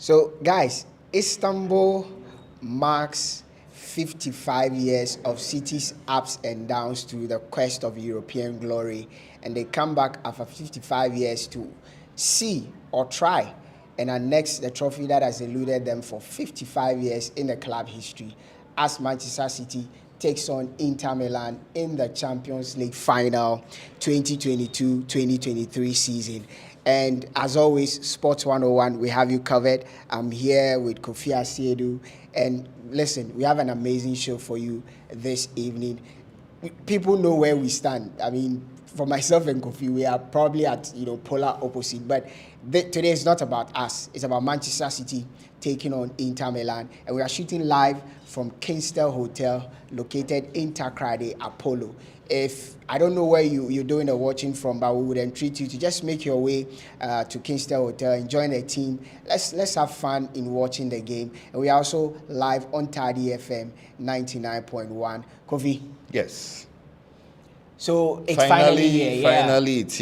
So, guys, Istanbul marks 55 years of City's ups and downs to the quest of European glory, and they come back after 55 years to see or try and annex the trophy that has eluded them for 55 years in the club history as Manchester City takes on Inter Milan in the Champions League final 2022-2023 season. And as always, Sports 101, we have you covered. I'm here with Kofi Asiedu. And listen, we have an amazing show for you this evening. People know where we stand. I mean, for myself and Kofi, we are probably at polar opposite. But today is not about us. It's about Manchester City taking on Inter Milan, and we are shooting live from Kingston Hotel, located in Takrady, Apollo. If I don't know where you're doing the watching from, but we would entreat you to just make your way to Kingston Hotel and join the team. Let's have fun in watching the game. And we are also live on Tardy FM 99.1. Kofi. Yes. So it's finally here. Yeah. Finally, it's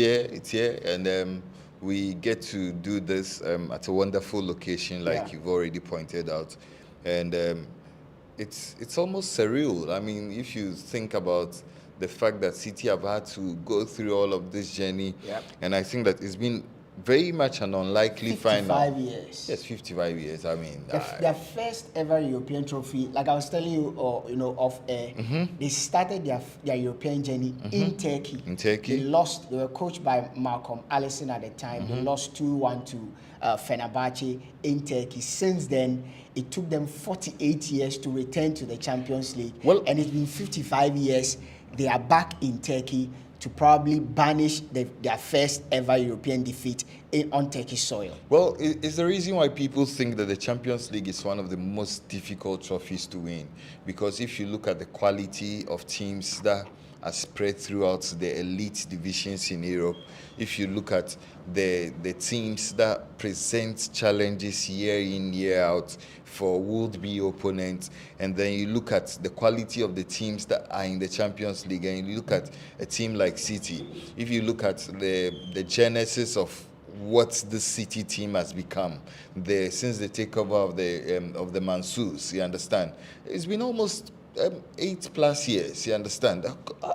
here, and we get to do this at a wonderful location, like you've already pointed out, and it's almost surreal. I mean, if you think about the fact that City have had to go through all of this journey, and I think that it's been very much an unlikely 55 final. 55 years. Yes, 55 years. I mean, their first ever European trophy, like I was telling you, off air, they started their European journey in Turkey. In Turkey. They were coached by Malcolm Allison at the time. They lost 2-1 to Fenerbahce in Turkey. Since then, it took them 48 years to return to the Champions League. And it's been 55 years. They are back in Turkey to probably banish their first ever European defeat on Turkish soil. Well, it's the reason why people think that the Champions League is one of the most difficult trophies to win. Because if you look at the quality of teams that are spread throughout the elite divisions in Europe, if you look at the teams that present challenges year in, year out for would-be opponents, and then you look at the quality of the teams that are in the Champions League, and you look at a team like City, if you look at the genesis of what the City team has become since the takeover of the Mansours, you understand, it's been almost 8+ years, you understand.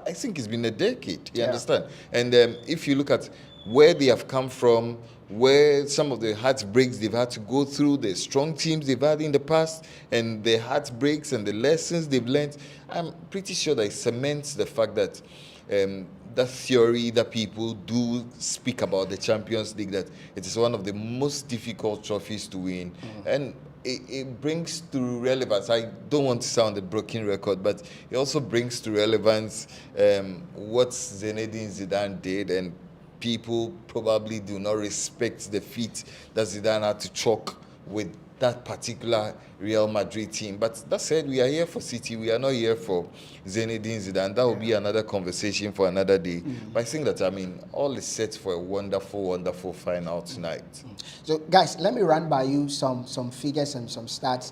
I think it's been a decade, you understand. And if you look at where they have come from, where some of the heartbreaks they've had to go through, the strong teams they've had in the past, and the heartbreaks and the lessons they've learned, I'm pretty sure that it cements the fact that that theory that people do speak about the Champions League, that it is one of the most difficult trophies to win. And it brings to relevance, I don't want to sound a broken record, but it also brings to relevance what Zinedine Zidane did, and people probably do not respect the feat that Zidane had to chalk with that particular Real Madrid team. But that said, we are here for City. We are not here for Zinedine Zidane. That will be another conversation for another day. But I think that, I mean, all is set for a wonderful, wonderful final tonight. So, guys, let me run by you some figures and some stats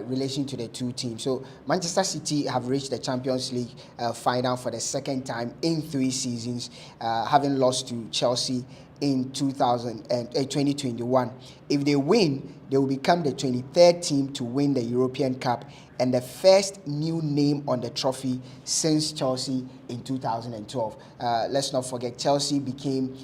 relation to the two teams. So, Manchester City have reached the Champions League final for the second time in 3 seasons, having lost to Chelsea in 2021. If they win, they will become the 23rd team to win the European Cup and the first new name on the trophy since Chelsea in 2012. Let's not forget, Chelsea became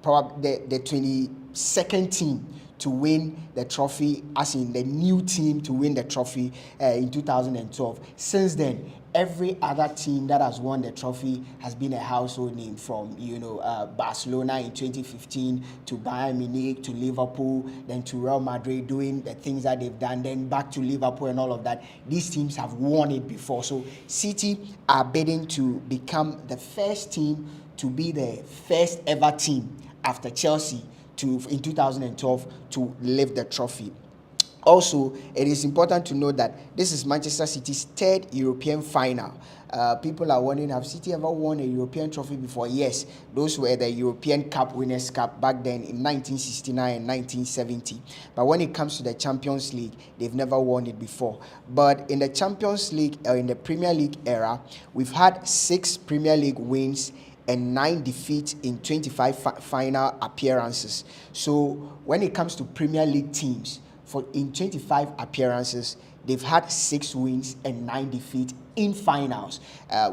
probably the 22nd team to win the trophy, as in the new team to win the trophy in 2012. Since then, every other team that has won the trophy has been a household name, from Barcelona in 2015 to Bayern Munich to Liverpool, then to Real Madrid, doing the things that they've done, then back to Liverpool and all of that. These teams have won it before. So City are bidding to become the first team to be the first ever team after Chelsea in 2012 to lift the trophy. Also, it is important to note that this is Manchester City's 3rd European final. People are wondering, have City ever won a European trophy before? Yes, those were the European Cup Winners' Cup back then in 1969 and 1970. But when it comes to the Champions League, they've never won it before. But in the Champions League, or in the Premier League era, we've had 6 Premier League wins and 9 defeats in 25 final appearances. So when it comes to Premier League teams, for in 25 appearances, they've had 6 wins and 9 defeats in finals.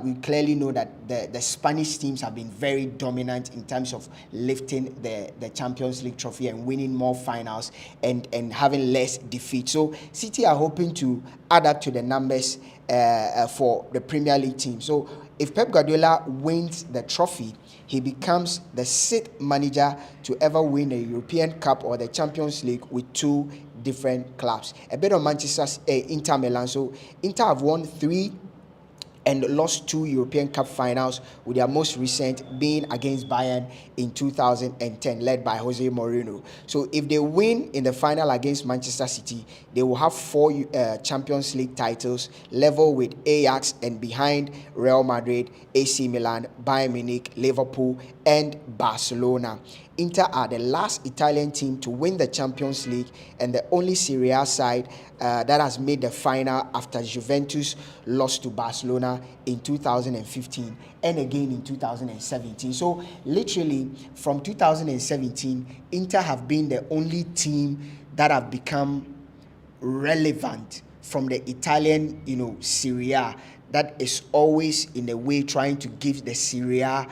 We clearly know that the Spanish teams have been very dominant in terms of lifting the Champions League trophy and winning more finals and having less defeats. So City are hoping to add up to the numbers for the Premier League team. So if Pep Guardiola wins the trophy, he becomes the 6th manager to ever win a European Cup or the Champions League with 2 different clubs. A bit on Manchester's Inter Milan. So Inter have won 3 and lost 2 European Cup finals, with their most recent being against Bayern in 2010, led by Jose Mourinho. So if they win in the final against Manchester City, they will have 4 Champions League titles, level with Ajax and behind Real Madrid, AC Milan, Bayern Munich, Liverpool, and Barcelona. Inter are the last Italian team to win the Champions League and the only Serie A side that has made the final after Juventus lost to Barcelona in 2015 and again in 2017. So literally from 2017, Inter have been the only team that have become relevant from the Italian, Serie A, that is always in a way trying to give the Serie A,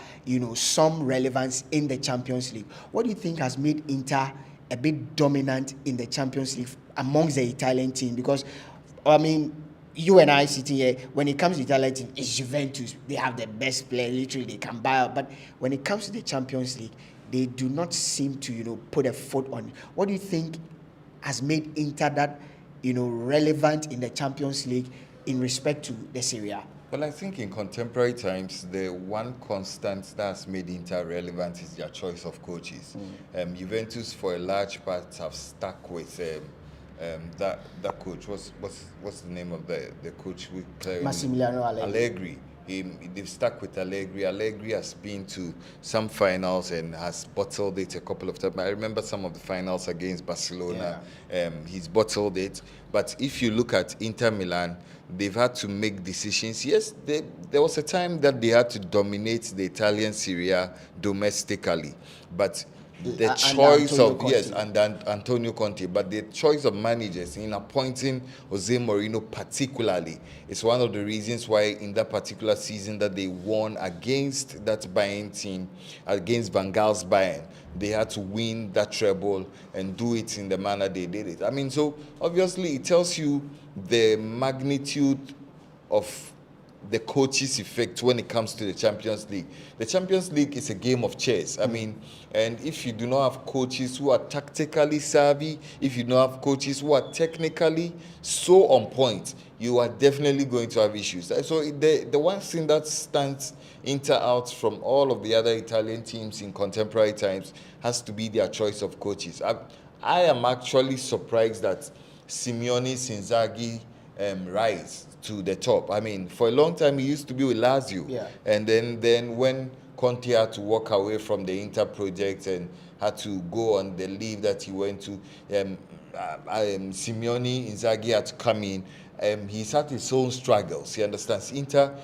some relevance in the Champions League. What do you think has made Inter a bit dominant in the Champions League amongst the Italian team? Because, you and I sitting here, when it comes to Italian team, it's Juventus. They have the best player, literally, they can buy out. But when it comes to the Champions League, they do not seem to, put a foot on. What do you think has made Inter that, relevant in the Champions League in respect to the Serie A? Well, I think in contemporary times, the one constant that's made Inter relevant is their choice of coaches. Juventus, for a large part, have stuck with that coach. What's the name of the coach? Massimiliano Allegri. They've stuck with Allegri. Allegri has been to some finals and has bottled it a couple of times. I remember some of the finals against Barcelona. Yeah. He's bottled it. But if you look at Inter Milan, they've had to make decisions. Yes, there was a time that they had to dominate the Italian Serie A domestically. But the choice of Antonio Conte, but the choice of managers in appointing Jose Mourinho particularly is one of the reasons why in that particular season that they won against that Bayern team, against Van Gaal's Bayern, they had to win that treble and do it in the manner they did it. So obviously it tells you the magnitude of the coach's effect when it comes to the Champions League. The Champions League is a game of chess. And if you do not have coaches who are tactically savvy, if you don't have coaches who are technically so on point, you are definitely going to have issues. So the one thing that stands Inter out from all of the other Italian teams in contemporary times has to be their choice of coaches. I am actually surprised that Simeone's Inzaghi rise to the top. For a long time he used to be with Lazio, and then when Conte had to walk away from the Inter project and had to go on the leave that he went to, Simeone Inzaghi had to come in. He's had his own struggles. He understands. Inter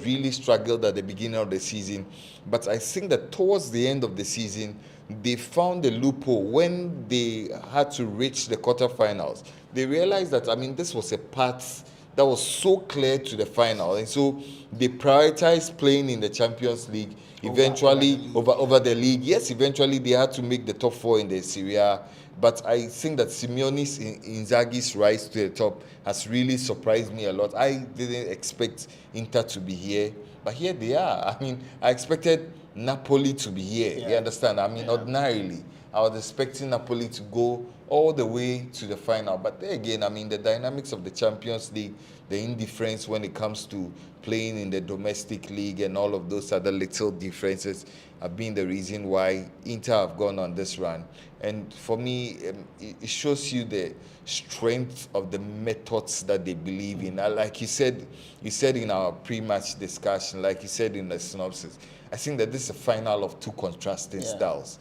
really struggled at the beginning of the season, but I think that towards the end of the season they found a loophole when they had to reach the quarterfinals. They realized that this was a path that was so clear to the final, and so they prioritized playing in the Champions League eventually over the league. Yes, eventually they had to make the top 4 in the Serie A, but I think that Simeone's Inzaghi's rise to the top has really surprised me a lot. I didn't expect Inter to be here, but here they are. I expected Napoli to be here. You understand? Ordinarily I was expecting Napoli to go all the way to the final. But there again, the dynamics of the Champions League, the indifference when it comes to playing in the domestic league and all of those other little differences have been the reason why Inter have gone on this run. And for me, it shows you the strength of the methods that they believe in. Like you said in our pre-match discussion, like you said in the synopsis, I think that this is a final of 2 contrasting styles.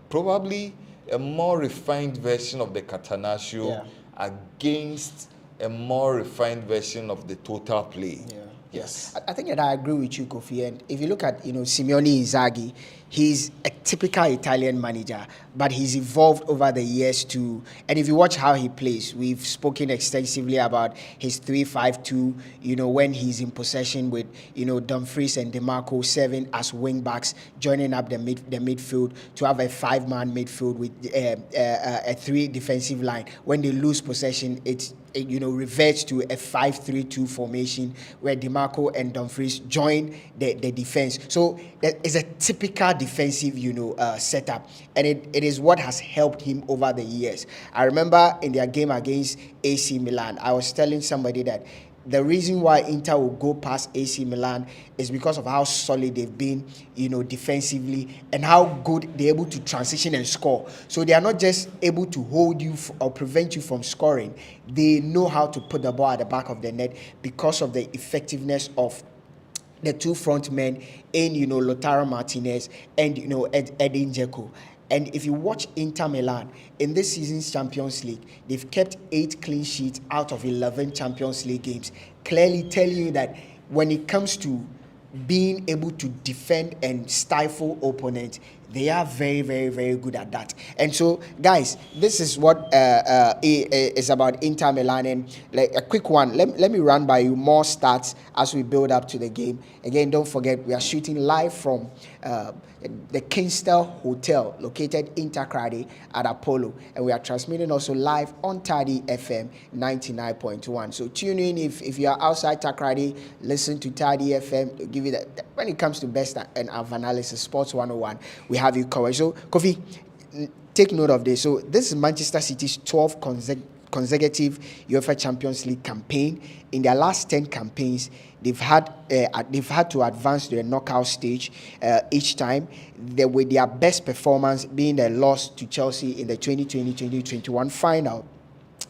Probably a more refined version of the Catenaccio against a more refined version of the total play. Yes. I think that I agree with you, Kofi. And if you look at, Simeone Inzaghi, he's a typical Italian manager, but he's evolved over the years too. And if you watch how he plays, we've spoken extensively about his 3-5-2, when he's in possession with, Dumfries and DeMarco serving as wing backs, joining up the midfield to have a 5-man midfield with a 3 defensive line. When they lose possession, it reverts to a 5-3-2 formation where DeMarco and Dumfries join the defense. So it's a typical defensive, setup, and it is what has helped him over the years. I remember in their game against AC Milan, I was telling somebody that the reason why Inter will go past AC Milan is because of how solid they've been, defensively, and how good they're able to transition and score. So they are not just able to hold you or prevent you from scoring. They know how to put the ball at the back of the net because of the effectiveness of the two front men in, Lautaro Martinez and, Edin Dzeko. And if you watch Inter Milan in this season's Champions League, they've kept 8 clean sheets out of 11 Champions League games, clearly telling you that when it comes to being able to defend and stifle opponents, they are very, very, very good at that. And so, guys, this is what is about Inter Milan. And like a quick one, let me run by you more stats as we build up to the game. Again, don't forget, we are shooting live from the Kingston Hotel located in Takrady at Apollo. And we are transmitting also live on Tadi FM 99.1. So tune in if you are outside Takrady, listen to Tadi FM. They'll give you that. When it comes to best and analysis, Sports 101, we have you covered. So, Kofi, take note of this. So, this is Manchester City's 12th consecutive UEFA Champions League campaign. In their last 10 campaigns, they've had to advance to the knockout stage each time. With their best performance being the loss to Chelsea in the 2020-2021 final.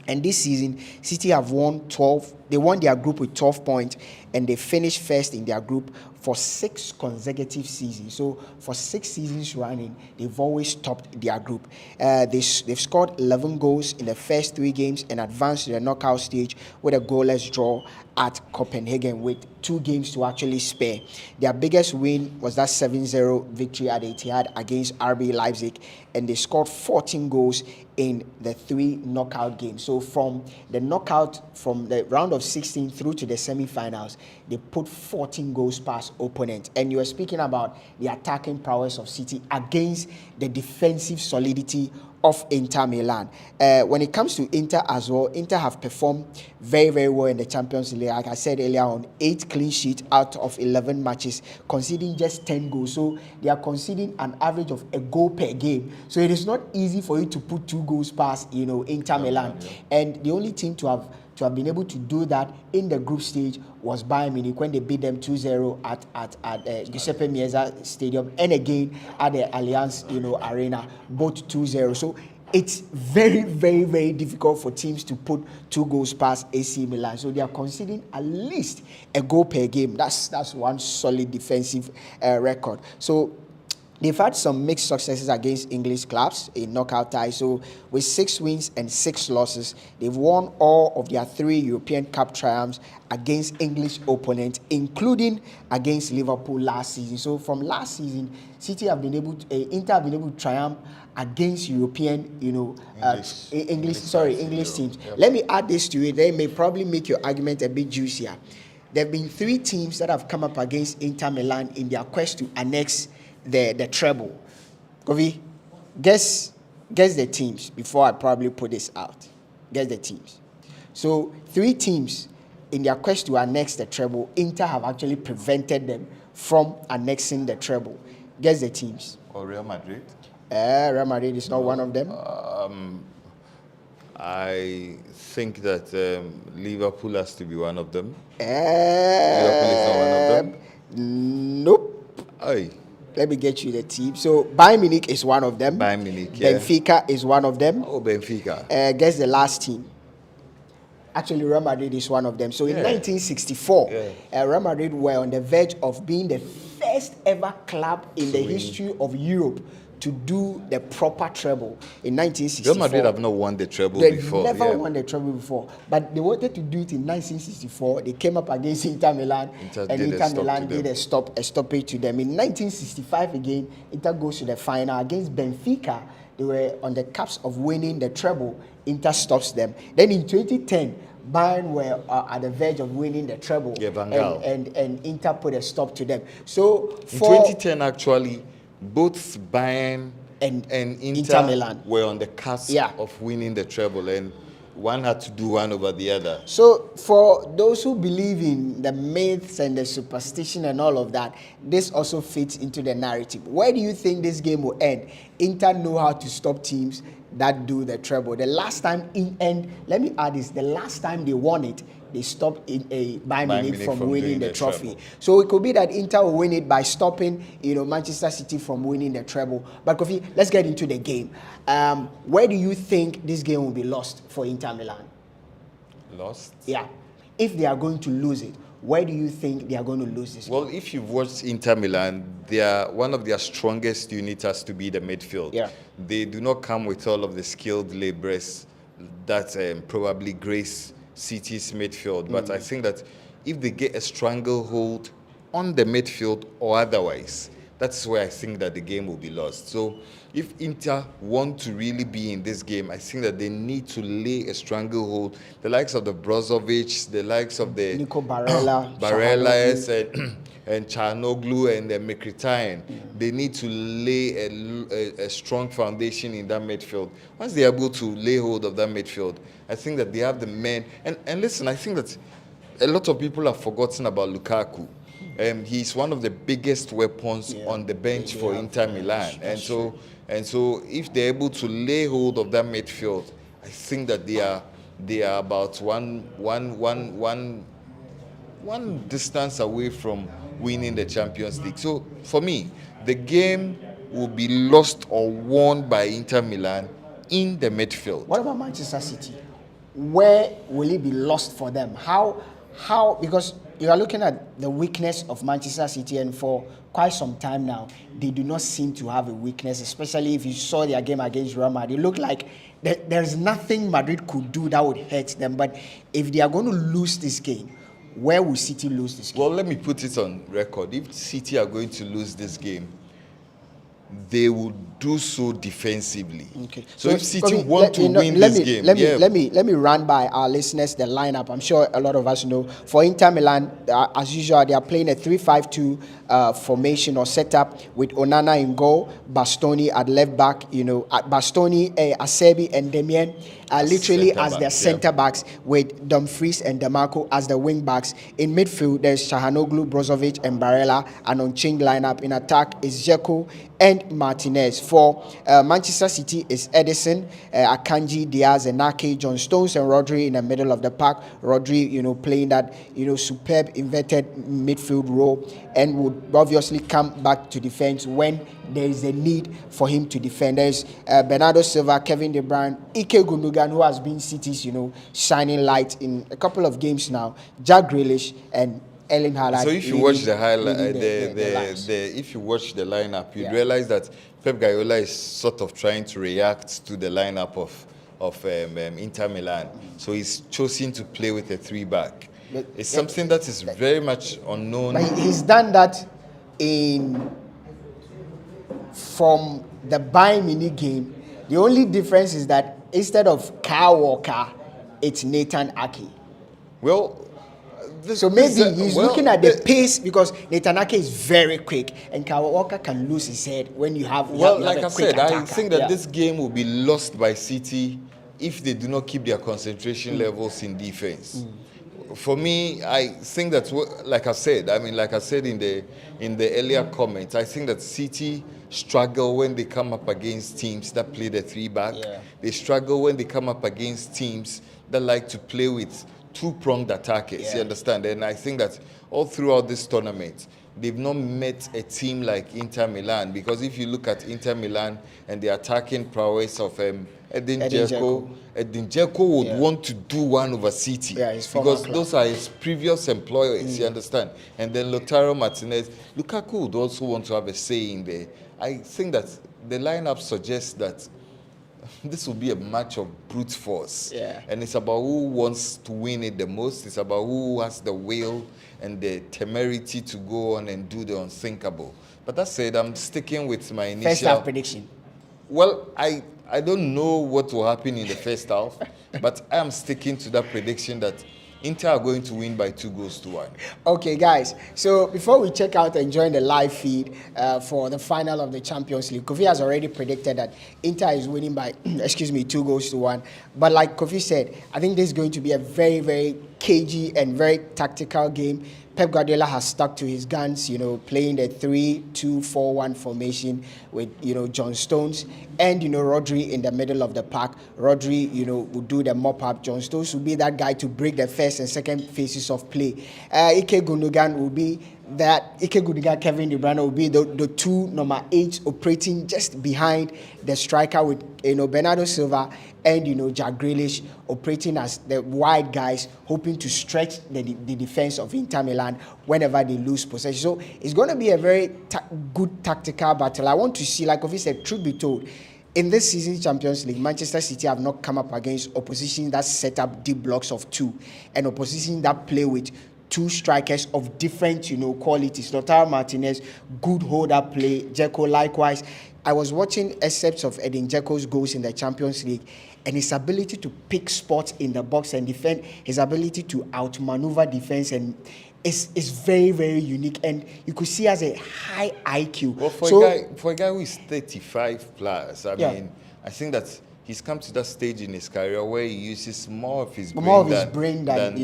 And this season, City have won 12. They won their group with 12 points, and they finished first in their group for 6 consecutive seasons. So for 6 seasons running, they've always topped their group. They've scored 11 goals in the first 3 games and advanced to the knockout stage with a goalless draw at Copenhagen with 2 games to actually spare. Their biggest win was that 7-0 victory at Etihad against RB Leipzig, and they scored 14 goals in the 3 knockout games. So from the round of 16 through to the semi-finals, they put 14 goals past opponent. And you were speaking about the attacking prowess of City against the defensive solidity of Inter Milan. When it comes to Inter as well, Inter have performed very, very well in the Champions League. Like I said earlier on, 8 clean sheets out of 11 matches, conceding just 10 goals. So they are conceding an average of a goal per game. So it is not easy for you to put 2 goals past, Inter Milan. Yeah. And the only team to have been able to do that in the group stage was Bayern Munich when they beat them 2-0 at Giuseppe Meazza Stadium, and again at the Allianz Arena, both 2-0. So it's very, very, very difficult for teams to put 2 goals past AC Milan. So they are conceding at least a goal per game. That's one solid defensive record. So they've had some mixed successes against English clubs in knockout ties. So with 6 wins and 6 losses, they've won all of their 3 European Cup triumphs against English opponents, including against Liverpool last season. So from last season, Inter have been able to triumph against European, English teams. Yep. Let me add this to it. They may probably make your argument a bit juicier. There have been 3 teams that have come up against Inter Milan in their quest to annex the treble. Kofi, guess the teams before I probably put this out. Guess the teams. So 3 teams in their quest to annex the treble, Inter have actually prevented them from annexing the treble. Guess the teams. Or Real Madrid? Real Madrid is not one of them. I think that Liverpool has to be one of them. Liverpool is not one of them. Nope. Aye. Let me get you the team. So Bayern Munich is one of them. Bayern Munich, yeah. Benfica is one of them. Oh, Benfica. Guess the last team. Actually, Real Madrid is one of them. So in 1964, Real Madrid were on the verge of being the first ever club in the history of Europe to do the proper treble in Real 1964. Madrid have not won the treble They before. never won the treble before, but they wanted to do it in 1964. They came up against Inter Milan, and Inter Milan did a stoppage to them. In 1965 again, Inter goes to the final against Benfica. They were on the cusp of winning the treble. Inter stops them. Then in 2010, Bayern were at the verge of winning the treble, and Inter put a stop to them. So in 2010, actually, both Bayern and Inter Milan were on the cusp of winning the treble, and one had to do one over the other. So for those who believe in the myths and the superstition and all of that, this also fits into the narrative. Where do you think this game will end? Inter know how to stop teams that do the treble. The last time and let me add this, the last time they won it, they stopped Bayern Munich from winning the trophy. Treble. So it could be that Inter will win it by stopping, Manchester City from winning the treble. But Kofi, let's get into the game. Where do you think this game will be lost for Inter Milan? Lost? Yeah. If they are going to lose it, where do you think they are going to lose this game? Well, if you've watched Inter Milan, one of their strongest units has to be the midfield. Yeah. They do not come with all of the skilled laborers that probably grace City's midfield. But I think that if they get a stranglehold on the midfield or otherwise, that's where I think that the game will be lost. So if Inter want to really be in this game, I think that they need to lay a stranglehold. The likes of the Brozovic, the likes of the Nico Barella, and Çalhanoğlu and the Mkhitaryan, they need to lay a strong foundation in that midfield. Once they're able to lay hold of that midfield, I think that they have the men. And listen, I think that a lot of people have forgotten about Lukaku. He's one of the biggest weapons on the bench for Inter Milan, and so if they're able to lay hold of that midfield, I think that they are about one distance away from winning the Champions League. So for me, the game will be lost or won by Inter Milan in the midfield. What about Manchester City? Where will it be lost for them? How? Because you are looking at the weakness of Manchester City, and for quite some time now, they do not seem to have a weakness, especially if you saw their game against Real Madrid. It looked like there's nothing Madrid could do that would hurt them. But if they are going to lose this game, where will City lose this game? Well, let me put it on record. If City are going to lose this game, they will do so defensively. Okay. So if City want to win this game, let me run by our listeners the lineup. I'm sure a lot of us know. For Inter Milan, as usual, they are playing a 3-5-2 formation or setup with Onana in goal, Bastoni at left back. Bastoni, Acerbi, and Demian literally as their centre backs, with Dumfries and Demarco as the wing backs. In midfield, there's Çalhanoğlu, Brozovic, and Barella. An unchanged lineup. In attack is Dzeko and Martinez. For Manchester City is Edison, Akanji, Diaz, and Nake, John Stones, and Rodri in the middle of the pack. Rodri, playing that, superb inverted midfield role, and would obviously come back to defense when there is a need for him to defend. There's Bernardo Silva, Kevin De Bruyne, Ike Gundogan, who has been City's, shining light in a couple of games now, Jack Grealish, and Erling Haaland. So if you watch the highlight, if you watch the lineup, you realize that Pep Guardiola is sort of trying to react to the lineup of Inter Milan. So he's chosen to play with a 3-back. It's something that is very much unknown. But he's done that from the Bayern Munich game. The only difference is that instead of Kyle Walker, it's Nathan Ake. Well, so maybe he's looking at the pace, because Nathan Ake is very quick, and Kyle Walker can lose his head when you have. Like I said, I think that this game will be lost by City if they do not keep their concentration levels in defense. For me, I think that, like I said in the earlier comments, I think that City struggle when they come up against teams that play the 3-back. They struggle when they come up against teams that like to play with two-pronged attackers, you understand? And I think that all throughout this tournament, they've not met a team like Inter Milan, because if you look at Inter Milan and the attacking prowess of Edin Dzeko would want to do one over City, because those are his previous employers, you understand? And then Lautaro Martinez, Lukaku would also want to have a say in there. I think that the lineup suggests that this will be a match of brute force. Yeah. And it's about who wants to win it the most. It's about who has the will and the temerity to go on and do the unthinkable. But that said, I'm sticking with my initial... First half prediction. Well, I don't know what will happen in the first half, but I am sticking to that prediction that Inter are going to win by 2-1. Okay, guys. So before we check out and join the live feed for the final of the Champions League, Kofi has already predicted that Inter is winning by, 2-1. But like Kofi said, I think this is going to be a very, very cagey and very tactical game. Pep Guardiola has stuck to his guns, playing the 3-2-4-1 formation with, John Stones and, Rodri in the middle of the pack. Rodri, will do the mop-up. John Stones will be that guy to break the first and second phases of play. Ike Gundogan will be that. Ike Gundogan, Kevin De Bruyne will be the two number 8 operating just behind the striker with, Bernardo Silva and, Jack Grealish operating as the wide guys, hoping to stretch the defense of Inter Milan whenever they lose possession. So it's going to be a very good tactical battle. I want to see, like Kofi said, truth be told, in this season's Champions League, Manchester City have not come up against opposition that set up deep blocks of 2 and opposition that play with 2 strikers of different, qualities. Lautaro Martinez, good hold-up play. Dzeko likewise. I was watching excerpts of Edin Dzeko's goals in the Champions League, and his ability to pick spots in the box and defend, his ability to outmaneuver defense, and is very, very unique. And you could see as a high IQ. Well, for a guy who is 35 plus, I mean, I think that he's come to that stage in his career where he uses more of his brain than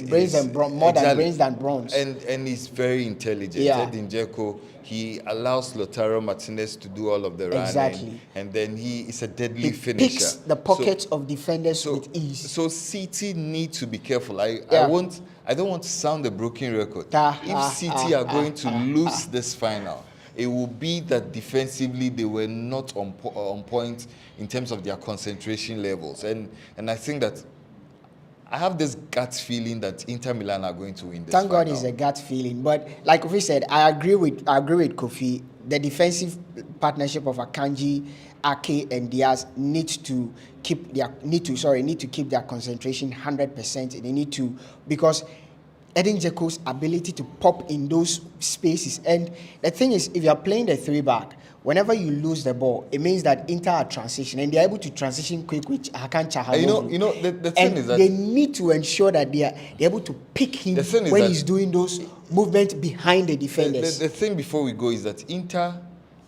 brains than bronze. And he's very intelligent. Yeah. Edin Dzeko, he allows Lautaro Martinez to do all of the running. Exactly. And then he is a deadly He finisher. picks the pockets of defenders with ease. So City need to be careful. I don't want to sound a broken record. If City are going to lose this final, it will be that defensively they were not on point in terms of their concentration levels. And I think that I have this gut feeling that Inter Milan are going to win this Thank final. God it's a gut feeling. But like Kofi said, I agree with Kofi. The defensive partnership of Akanji, Ake, and Diaz need to keep their concentration 100%. They need to, because Edin Dzeko's ability to pop in those spaces. And the thing is, if you are playing the 3-back, whenever you lose the ball, it means that Inter are transition, and they're able to transition quick with Hakan Çalhanoğlu. The thing is that they need to ensure that they're able to pick him when he's doing those movements behind the defenders. The thing before we go is that Inter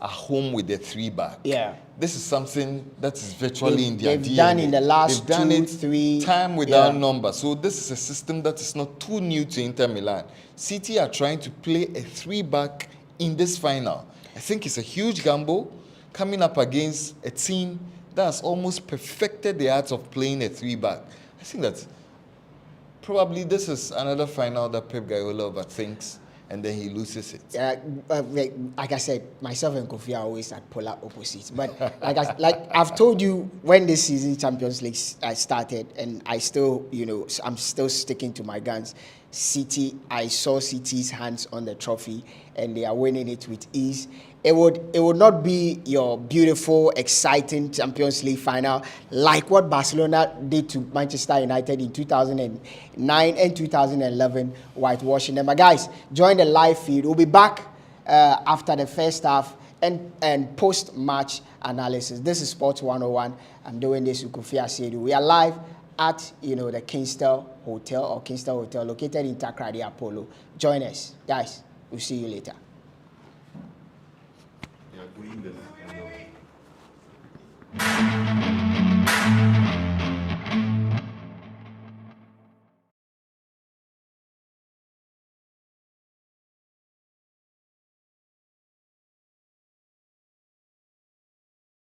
are home with the 3-back. Yeah. This is something that is virtually in their DNA. They've done in the last They've done 2, it 3 time without number. So this is a system that is not too new to Inter Milan. City are trying to play a 3-back in this final. I think it's a huge gamble coming up against a team that has almost perfected the art of playing a 3-back. I think that probably this is another final that Pep Guardiola overthinks, and then he loses it. Like I said, myself and Kofi are always at polar opposites. But like I've told you, when this season Champions League started, and I'm still sticking to my guns. City, I saw City's hands on the trophy, and they are winning it with ease. It would not be your beautiful, exciting Champions League final like what Barcelona did to Manchester United in 2009 and 2011, whitewashing them. But guys, join the live feed. We'll be back after the first half and post-match analysis. This is Sports 101. I'm doing this with Kofi Asiedu. We are live at the Kingston Hotel located in Takrady Apollo. Join us, guys. We'll see you later.